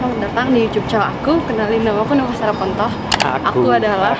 selamat datang di YouTube channel aku. Kenalin, nama aku Nova Sarah Pontoh. Aku adalah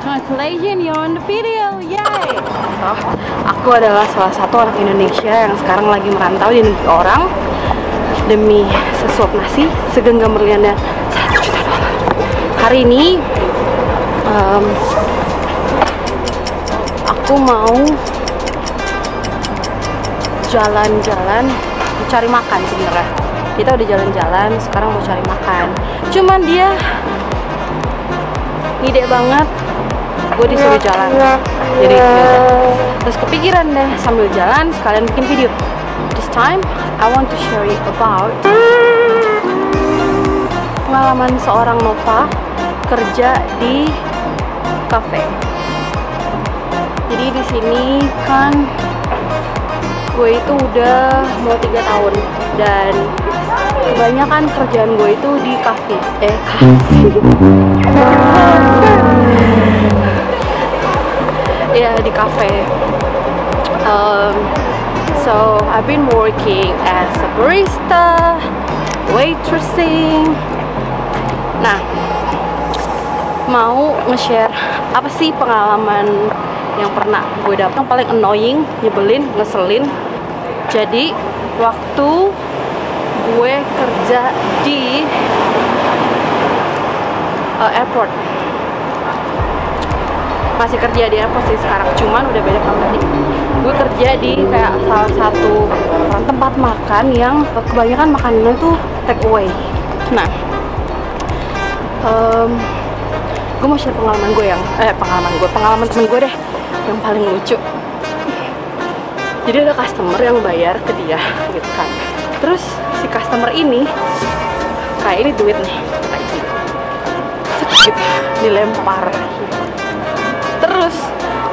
Congratulations, you're on the video, yay! Aku adalah salah satu anak Indonesia yang sekarang lagi merantau di negeri orang demi sesuap nasi, segenggam berlian dan $1 juta. Hari ini aku mau jalan-jalan cari makan. Sebenarnya kita udah jalan-jalan, sekarang mau cari makan. Cuman dia ide banget, gue disuruh jalan. Jadi terus kepikiran deh sambil jalan sekalian bikin video. This time I want to share you about pengalaman seorang Nova kerja di cafe. Jadi di sini kan gue itu udah mau 3 tahun dan kebanyakan kerjaan gue itu di kafe. Ya, di kafe. So I've been working as a barista, waitressing. Nah, mau nge-share apa sih pengalaman yang pernah gue dapet yang paling annoying, nyebelin, ngeselin. Jadi waktu gue kerja di airport, masih kerja di airport sih sekarang, cuman udah beda company. Gue kerja di kayak salah satu tempat makan yang kebanyakan makanannya tuh take away. Nah, gue mau share pengalaman gue yang pengalaman temen gue deh yang paling lucu. Jadi ada customer yang bayar ke dia gitu kan, terus si customer ini kayak ini duit nih gitu, dilempar. Terus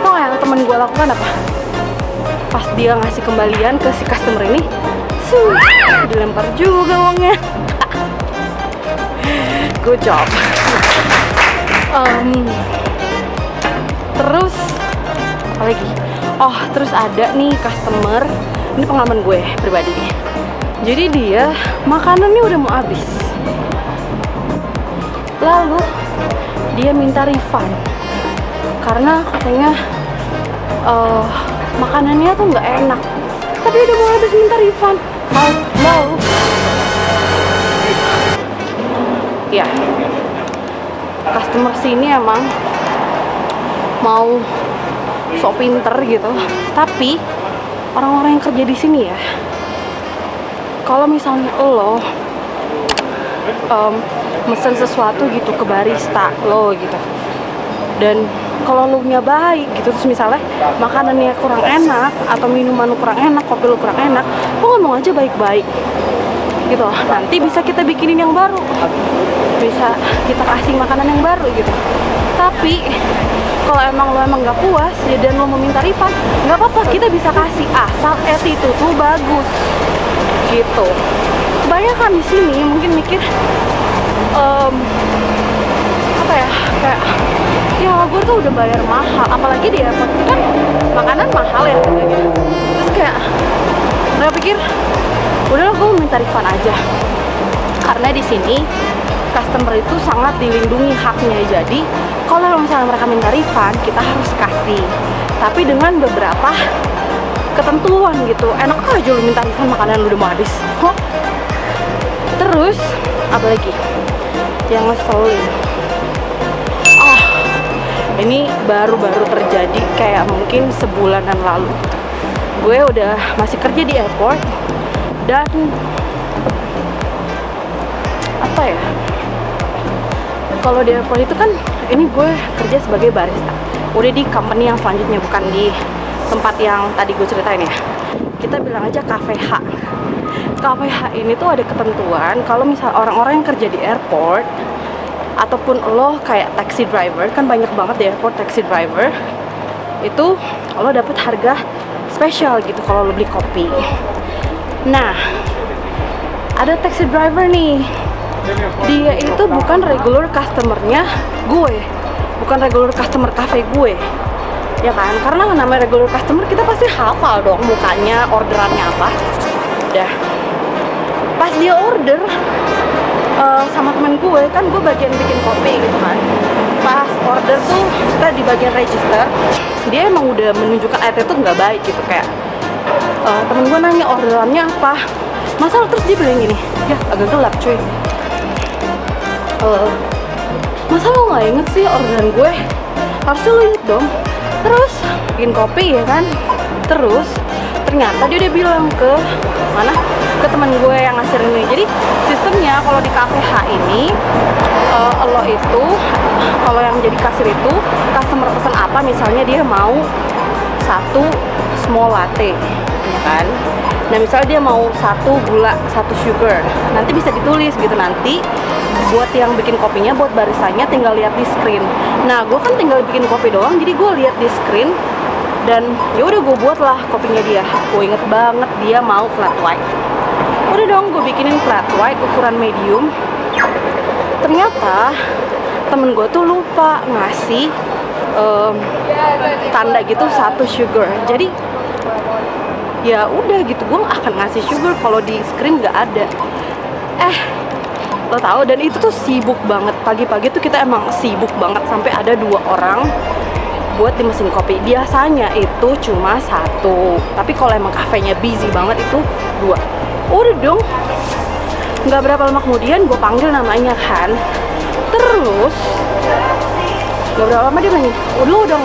tau gak yang temen gue lakukan apa? Pas dia ngasih kembalian ke si customer ini, dilempar juga uangnya. Good job. Terus apa lagi? Oh, terus ada nih customer, ini pengalaman gue pribadi. Jadi dia makanannya udah mau habis, lalu dia minta refund karena katanya makanannya tuh nggak enak, tapi udah mau habis minta refund. Mau ya, customer sini emang mau sok pinter gitu, tapi orang-orang yang kerja di sini ya, kalau misalnya lo mesen sesuatu gitu ke barista lo gitu, dan kalau lo nya baik gitu, terus misalnya makanannya kurang enak atau minuman lo kurang enak, kopi lo kurang enak, lo ngomong aja baik-baik gitu, nanti bisa kita bikinin yang baru, bisa kita kasih makanan yang baru gitu. Tapi kalau emang lo nggak puas ya, dan lo meminta refund, nggak apa-apa, kita bisa kasih, asal attitude tuh bagus gitu. Kebanyakan di sini mungkin mikir apa ya, kayak ya gue tuh udah bayar mahal, apalagi di airport itu kan makanan mahal ya harganya. Terus kayak mereka pikir udahlah gue minta refund aja, karena di sini customer itu sangat dilindungi haknya. Jadi kalau misalnya mereka minta refund, kita harus kasih, tapi dengan beberapa ketentuan gitu. Enak aja lu minta refund makanan lu udah mau habis. Terus apa lagi yang ngeselin? Oh, ini baru-baru terjadi kayak mungkin sebulanan lalu. Gue udah masih kerja di airport, dan apa ya, kalau di airport itu kan, ini gue kerja sebagai barista, udah di company yang selanjutnya, bukan di tempat yang tadi gue ceritain ya. Kita bilang aja Cafe H. Cafe H ini tuh ada ketentuan kalau misal orang-orang yang kerja di airport, ataupun lo kayak taxi driver, kan banyak banget di airport taxi driver, itu lo dapet harga spesial gitu kalau lo beli kopi. Nah, ada taxi driver nih, dia itu bukan regular customernya gue, bukan regular customer cafe gue, ya kan? Karena namanya regular customer, kita pasti hafal dong mukanya, orderannya apa. udah. Pas dia order sama temen gue, kan gue bagian bikin kopi gitu kan. Pas order tuh kita di bagian register, dia emang udah menunjukkan attitude nggak baik gitu, kayak temen gue nanya orderannya apa, masa terus dia bilang gini, ya agak gelap cuy, masa lo nggak inget sih orderan gue, harusnya lo inget dong. Terus bikin kopi ya kan, terus ternyata dia udah bilang ke mana, ke teman gue yang ngasir ini. Jadi sistemnya kalau di cafe H ini lo itu, kalau yang jadi kasir itu, customer pesan apa, misalnya dia mau satu small latte ya kan, nah misalnya dia mau satu gula, satu sugar, nanti bisa ditulis gitu. Nanti buat yang bikin kopinya, buat baristanya tinggal lihat di screen. Nah gue kan tinggal bikin kopi doang, jadi gue lihat di screen dan ya udah gue buat lah kopinya dia. Gue inget banget dia mau flat white, udah dong gue bikinin flat white ukuran medium. Ternyata temen gue tuh lupa ngasih tanda gitu satu sugar. Jadi ya udah gitu, gue akan ngasih sugar kalau di screen nggak ada. Lo tahu, dan itu tuh sibuk banget pagi-pagi tuh, kita emang sibuk banget sampai ada 2 orang buat di mesin kopi. Biasanya itu cuma 1, tapi kalau emang kafenya busy banget itu 2. Udah dong, nggak berapa lama kemudian gue panggil namanya kan, terus nggak berapa lama dia bilang, lo udah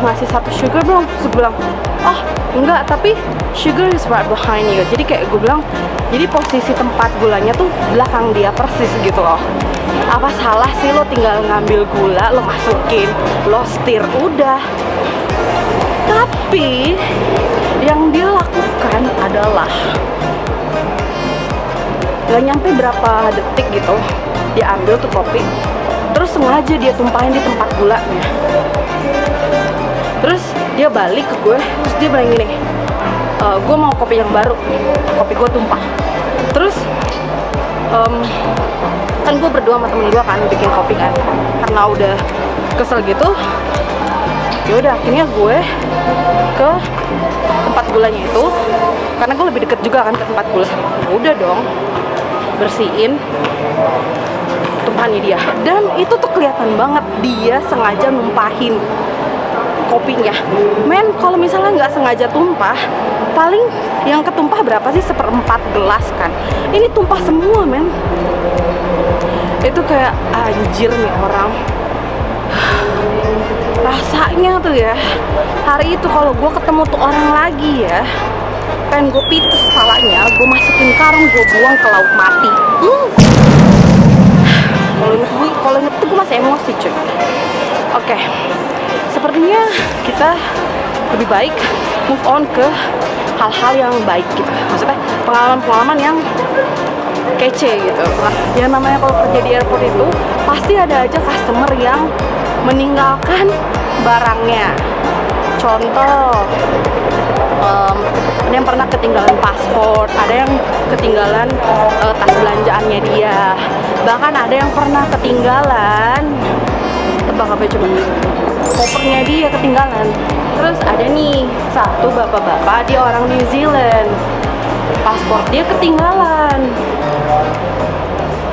ngasih 1 sugar belum? Terus gue bilang, oh enggak, tapi sugar is right behind you. Jadi kayak gue bilang, jadi posisi tempat gulanya tuh belakang dia persis gitu loh. Apa salah sih lo tinggal ngambil gula, lo masukin, lo stir, udah. Tapi yang dia lakukan adalah gak nyampe berapa detik gitu, dia ambil tuh kopi, terus sengaja dia tumpahin di tempat gulanya. Terus dia balik ke gue, terus dia bilang gini, gue mau kopi yang baru, kopi gue tumpah. Terus kan gue berdua sama temen gue kan bikin kopi kan, karena udah kesel gitu, ya udah akhirnya gue ke tempat gulanya itu, karena gue lebih deket juga kan ke tempat gula. Udah dong, bersihin tumpahannya dia, dan itu tuh kelihatan banget dia sengaja numpahin kopinya. Men, kalau misalnya nggak sengaja tumpah, paling yang ketumpah berapa sih, 1/4 gelas kan, ini tumpah semua men. Itu kayak anjir nih orang. Rasanya tuh ya, hari itu kalau gue ketemu tuh orang lagi ya, pengen gue pites kepalanya, gue masukin karung, gue buang ke laut mati. Kalau inget tuh gue masih emosi cuy. Oke, sepertinya kita lebih baik move on ke hal-hal yang baik gitu. Maksudnya pengalaman-pengalaman yang kece gitu. Yang namanya kalau kerja di airport itu pasti ada aja customer yang meninggalkan barangnya. Contoh, ada yang pernah ketinggalan paspor, ada yang ketinggalan tas belanjaannya dia, bahkan ada yang pernah ketinggalan, tebak apa coba, kopernya dia ketinggalan. Terus ada nih satu bapak-bapak, dia orang New Zealand, paspor dia ketinggalan,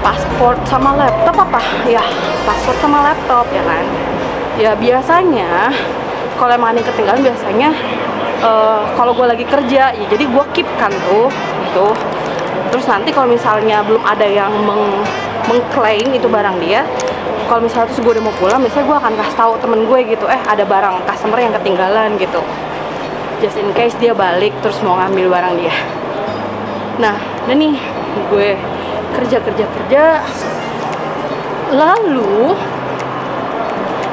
paspor sama laptop apa ya, paspor sama laptop ya kan. Ya biasanya kalau emang ada yang ketinggalan, biasanya kalau gue lagi kerja ya, jadi gue keep kan tuh itu. Terus nanti kalau misalnya belum ada yang mengklaim itu barang dia, kalau misalnya terus gue udah mau pulang, misalnya gue akan kasih tahu temen gue gitu, ada barang customer yang ketinggalan gitu, just in case dia balik terus mau ngambil barang dia. Nah, dan nih gue kerja, lalu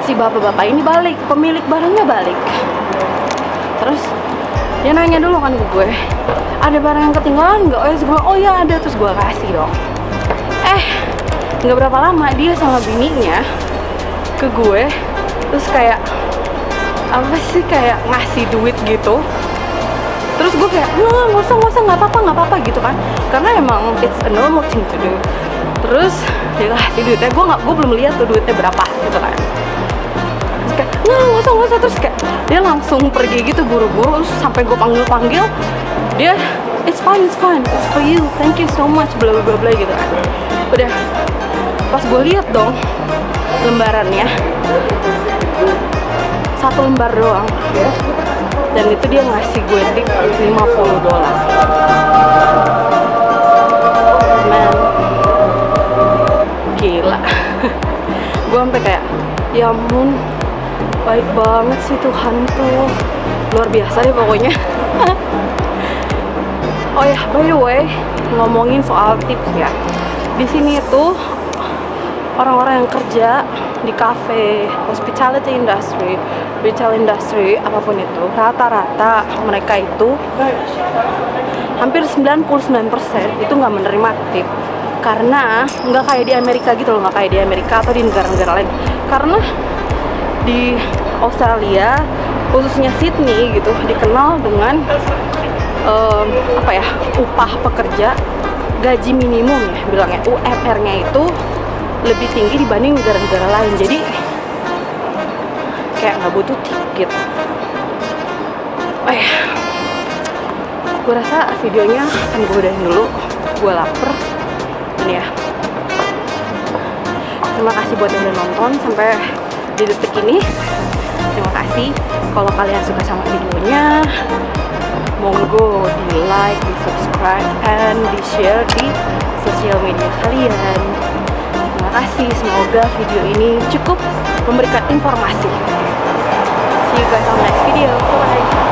si bapak-bapak ini balik, pemilik barangnya balik. Terus dia nanya dulu kan ke gue, ada barang yang ketinggalan nggak? Oh ya ada, terus gue kasih dong. Nggak berapa lama dia sama bininya ke gue, terus kayak apa sih, kayak ngasih duit gitu. Terus gue kayak nggak usah, nggak apa-apa gitu kan, karena emang it's a normal thing to do. Terus dia kasih duitnya, gue belum lihat tuh duitnya berapa gitu kan. Terus kayak nggak usah, terus kayak dia langsung pergi gitu buru-buru, sampai gue panggil dia, it's fine, it's for you, thank you so much, bla bla bla gitu kan. Udah pas gue lihat dong lembarannya, 1 lembar doang, dan itu dia ngasih gue tip $50. Man, gila. Gue sampai kayak, ya ampun, baik banget sih Tuhan tuh, luar biasa deh pokoknya. Oh ya, by the way, ngomongin soal tips ya, di sini tuh orang-orang yang kerja di cafe, hospitality industry, retail industry, apapun itu, rata-rata mereka itu hampir 99% itu nggak menerima tip. Karena nggak kayak di Amerika gitu loh, nggak kayak di Amerika atau di negara-negara lain. Karena di Australia, khususnya Sydney gitu, dikenal dengan apa ya, upah pekerja, gaji minimum ya bilangnya, UMR-nya itu lebih tinggi dibanding negara-negara lain. Jadi kayak nggak butuh tip gitu. Oh ya, gue rasa videonya akan gue udahin dulu, gue lapar. Ini ya, terima kasih buat yang udah nonton sampai di detik ini. Terima kasih. Kalau kalian suka sama videonya, monggo di like, di subscribe, and di share di sosial media kalian. Terima kasih, semoga video ini cukup memberikan informasi. See you guys on next video. Bye.